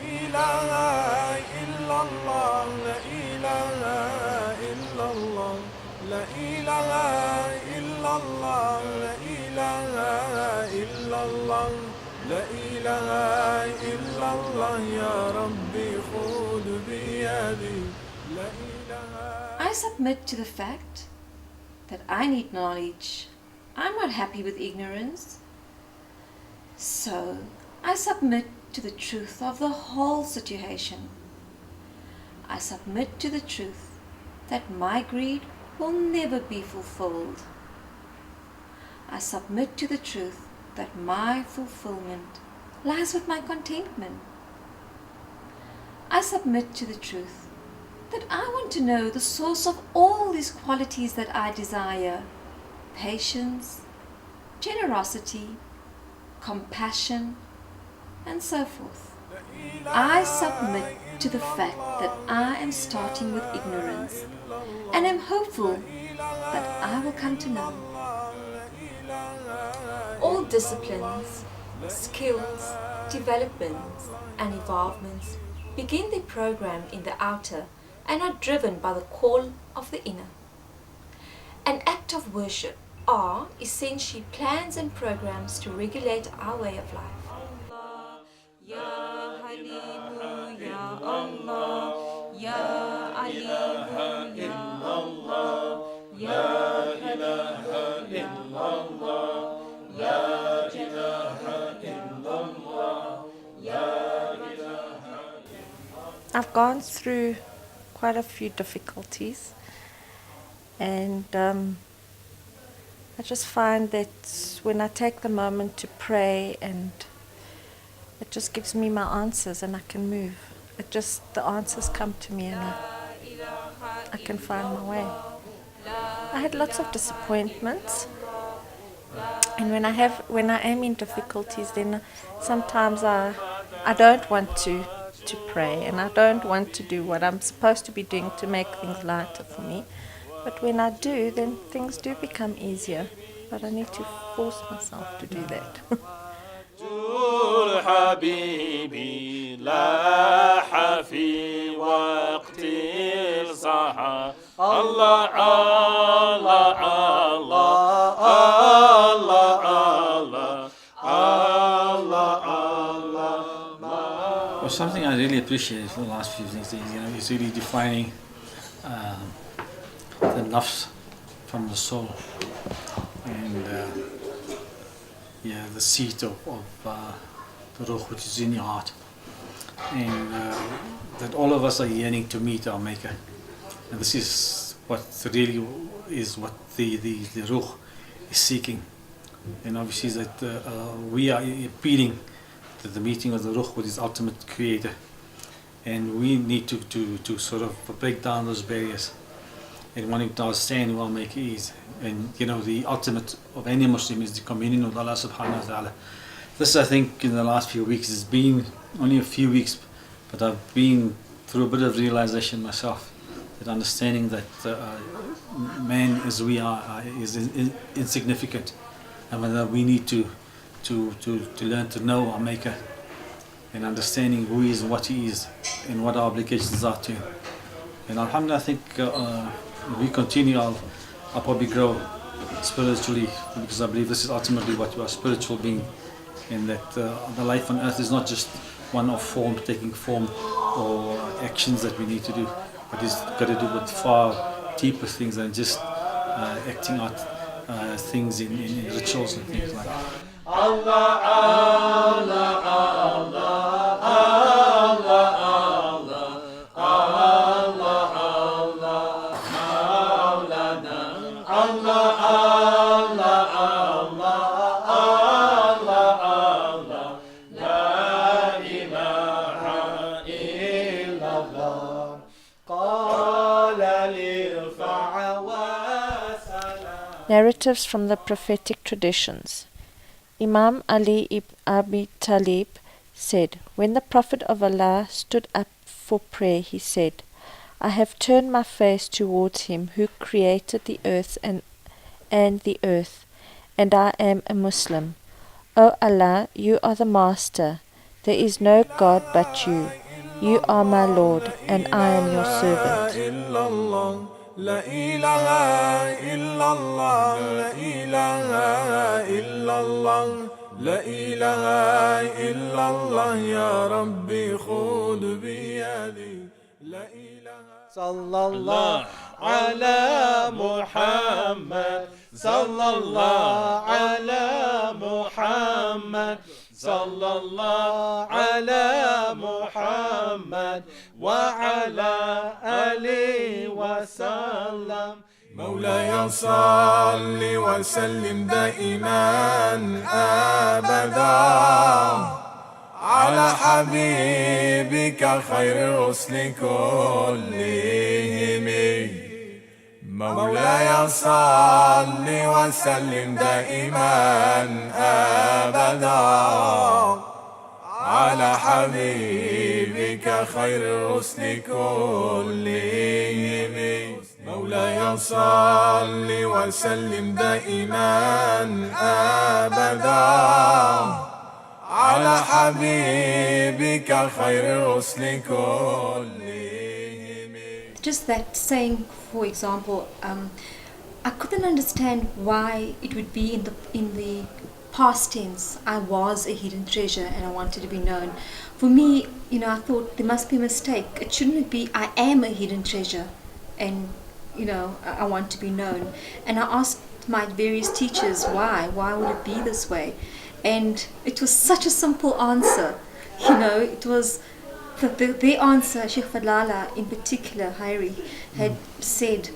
إله إلا الله لا إله إلا الله لا إله إلا الله لا إله إلا الله لا إله إلا الله يا ربي خذ بيدي لا إله. I submit to the fact that I need knowledge. I'm not happy with ignorance. So I submit to the truth of the whole situation. I submit to the truth that my greed will never be fulfilled. I submit to the truth that my fulfillment lies with my contentment. I submit to the truth that I want to know the source of all these qualities that I desire: patience, generosity, compassion, and so forth. I submit to the fact that I am starting with ignorance and am hopeful that I will come to know. All disciplines, skills, developments, and evolvements begin their program in the outer and are driven by the call of the inner. An act of worship are essentially plans and programs to regulate our way of life. Allah, Ya Halimu, Ya Allah, Ya Alimu, Ya Allah, Ya ilaha illallah, Ya ilaha illallah, Ya ilaha. I've gone through quite a few difficulties, and I just find that when I take the moment to pray, and it just gives me my answers and I can move. The answers come to me and I can find my way. I had lots of disappointments, and when I am in difficulties, then sometimes I don't want to pray, and I don't want to do what I'm supposed to be doing to make things lighter for me. But when I do, then things do become easier. But I need to force myself to do that. حبيبي لاح في وقت الصحا الله الله الله الله الله الله. Well, something I really appreciate for the last few things, is really defining the nafs from the soul, and the seat of the ruh, which is in your heart, and that all of us are yearning to meet our Maker, and this is what really is what the ruh is seeking, and obviously that we are appealing to the meeting of the ruh with his ultimate creator, and we need to sort of break down those barriers and wanting to understand who our Maker is. And the ultimate of any Muslim is the communion with Allah subhanahu wa ta'ala. This, I think, in the last few weeks, has been only a few weeks, but I've been through a bit of realization myself, that understanding that man as we are is insignificant, and whether we need to learn to know our Maker, and understanding who he is, what he is, and what our obligations are to him. And alhamdulillah, I think if we continue, I'll probably grow spiritually, because I believe this is ultimately what we are, spiritual being, and that the life on earth is not just one of form, taking form, or actions that we need to do, but it's got to do with far deeper things than just acting out things in rituals and things like that. Allah, Allah, Allah, Allah, Narratives from the prophetic traditions. Imam Ali ibn Abi Talib said, when the Prophet of Allah stood up for prayer, he said, I have turned my face towards him who created the earth and the earth, and I am a Muslim. O Allah, you are the Master. There is no God but you. You are my Lord, and I am your servant. لا إله إلا الله لا إله إلا الله لا إله إلا الله يا ربي خذ بيدي لا إله صلى الله على محمد صلى الله على محمد صلى الله على محمد وعلى آله وسلم مولاي صل وسلم دائما أبدا على حبيبك خير الرسل كلهم مولاي صل وسلم دائما أبدا على حبيبك خير الرسل كلهم مولاي صل وسلم دائما أبدا على حبيبك خير الرسل كلهم. Just that saying, for example, I couldn't understand why it would be in the past tense. I was a hidden treasure and I wanted to be known. For me, I thought there must be a mistake. It shouldn't be I am a hidden treasure and I want to be known. And I asked my various teachers why would it be this way, and it was such a simple answer. It was the answer. Shaykh Fadhlalla in particular, Haeri, had said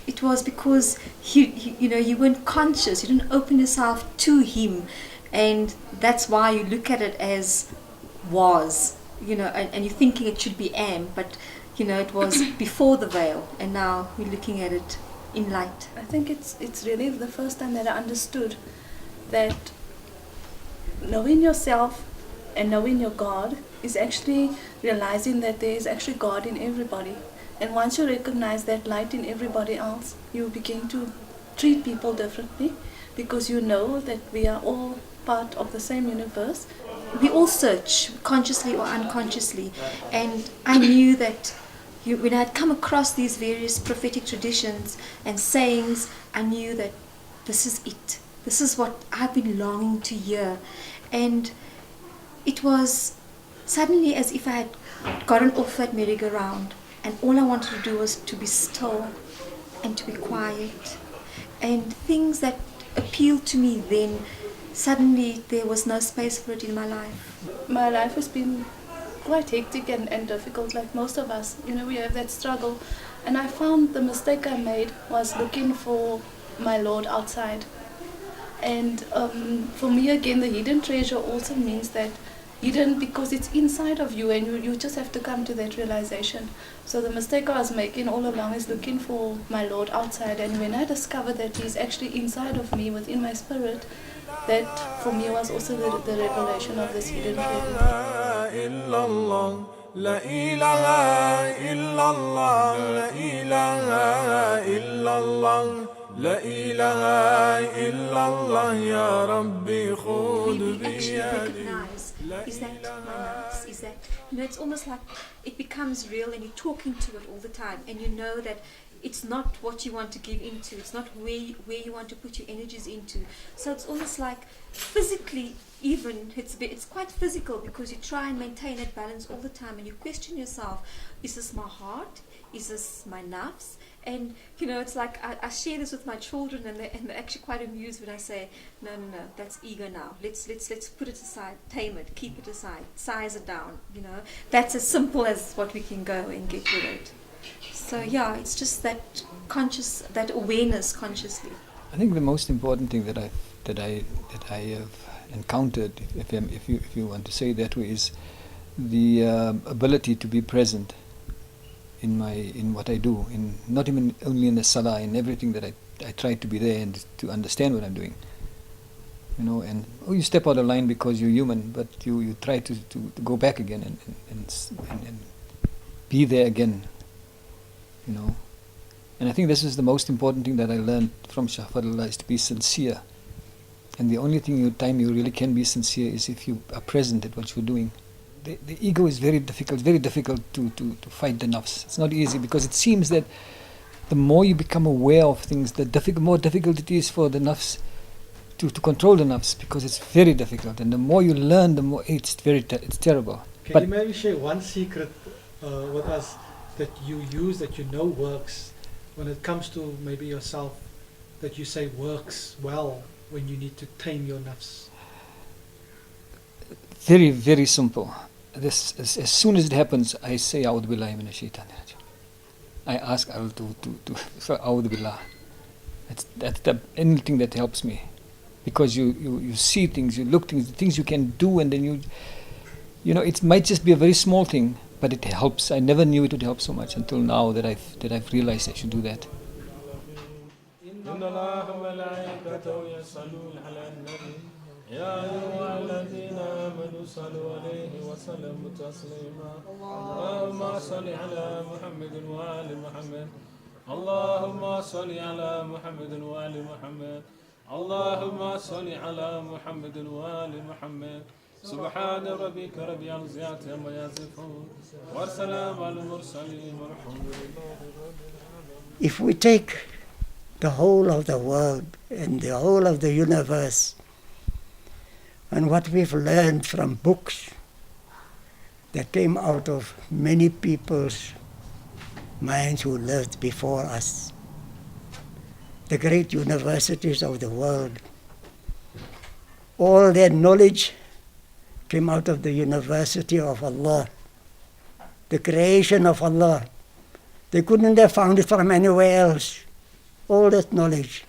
it was because you weren't conscious, you didn't open yourself to him, and that's why you look at it as was, and you're thinking it should be am, but it was before the veil, and now we're looking at it in light. I think it's really the first time that I understood that knowing yourself and knowing your God is actually realizing that there is actually God in everybody. And once you recognize that light in everybody else, you begin to treat people differently, because you know that we are all part of the same universe. We all search, consciously or unconsciously, and I knew that when I had come across these various prophetic traditions and sayings, I knew that this is it. This is what I've been longing to hear. And it was suddenly as if I had gotten off that merry-go-round, and all I wanted to do was to be still and to be quiet. And things that appealed to me then, suddenly there was no space for it in my life. My life has been quite hectic and difficult, like most of us. We have that struggle. And I found the mistake I made was looking for my Lord outside. And for me, again, the hidden treasure also means that hidden because it's inside of you, and you just have to come to that realization. So the mistake I was making all along is looking for my Lord outside, and when I discovered that He's actually inside of me, within my spirit, that for me was also the revelation of this hidden treasure. لا إله إلا الله لا إله إلا الله لا إله إلا الله يا ربي خذ بيدي. Is that my nafs? Is that, it's almost like it becomes real and you're talking to it all the time, and you know that it's not what you want to give into, it's not where you want to put your energies into. So it's almost like physically even, it's quite physical, because you try and maintain that balance all the time, and you question yourself, is this my heart? Is this my nafs? And it's like I share this with my children, and they're actually quite amused when I say, no, that's ego now. Let's put it aside, tame it, keep it aside, size it down. That's as simple as what we can go and get rid of it. So yeah, it's just that that awareness consciously. I think the most important thing that I have encountered, if you want to say it that way, is the ability to be present in what I do, not even only in the salah, in everything that I try to be there and to understand what I'm doing. And you step out of line because you're human, but you try to go back again and be there again. And I think this is the most important thing that I learned from Shaykh Fadhlalla, is to be sincere And the only time you really can be sincere is if you are present at what you're doing. The ego is very difficult to fight the nafs. It's not easy because it seems that the more you become aware of things, the more difficult it is for the nafs to control the nafs, because it's very difficult. And the more you learn, the more it's terrible. Can you maybe share one secret with us that you use, that you know works, when it comes to maybe yourself, that you say works well when you need to tame your nafs? Very, very simple. This as soon as it happens, I say A'udhu Billahi Minash Shaitanir Rajim. I ask Allah to say A'udhu Billah. That's the only thing that helps me, because you see things, you look things you can do, and then you know, it might just be a very small thing, but it helps. I never knew it would help so much until now that I've realized I should do that. يا أيها الذين آمنوا صلوا عليه وسلموا تسليما اللهم صل على محمد وآل محمد اللهم صل على محمد وآل محمد اللهم صل على محمد وآل محمد سبحان ربك رب العزة عما يصفون والسلام على المرسلين والحمد لله. If we take the whole of the world and the whole of the universe, and what we've learned from books that came out of many people's minds who lived before us, the great universities of the world, all their knowledge came out of the university of Allah, the creation of Allah. They couldn't have found it from anywhere else, all that knowledge.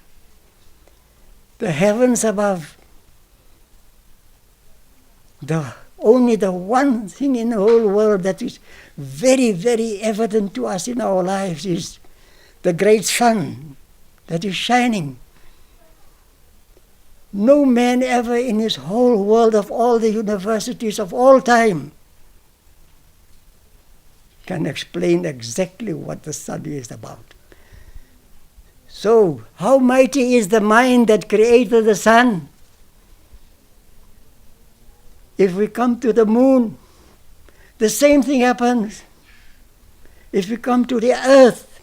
The heavens above, only the one thing in the whole world that is very, very evident to us in our lives is the great sun that is shining. No man ever in his whole world of all the universities of all time can explain exactly what the sun is about. So, how mighty is the mind that created the sun? If we come to the moon, the same thing happens. If we come to the earth,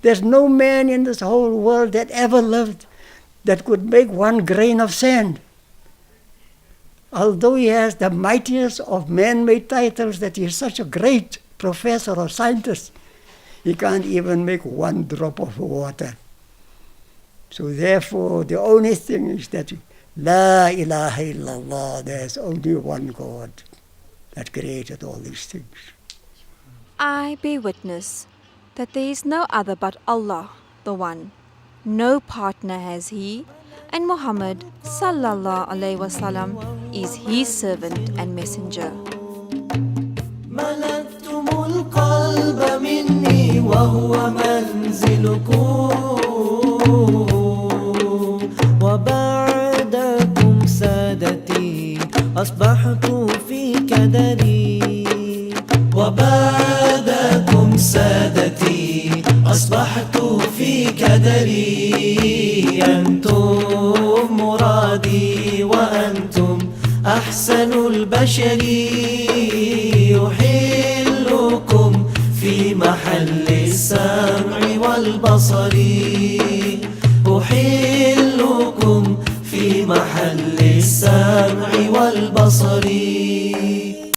there's no man in this whole world that ever lived that could make one grain of sand. Although he has the mightiest of man-made titles, that he is such a great professor or scientist, he can't even make one drop of water. So therefore, the only thing is that La ilaha illallah, there's only one God that created all these things. I bear witness that there is no other but Allah, the One. No partner has He, and Muhammad sallallahu alaihi wasallam is His servant and messenger. ملكتم القلب مني وهو منزلكم وبعدكم سادتي أصبحت في كدري وبعدكم سادتي أصبحت في كدري أنتم مرادي وأنتم أحسن البشر يحلكم في محل السمع والبصر أحلكم في محل السمع والبصر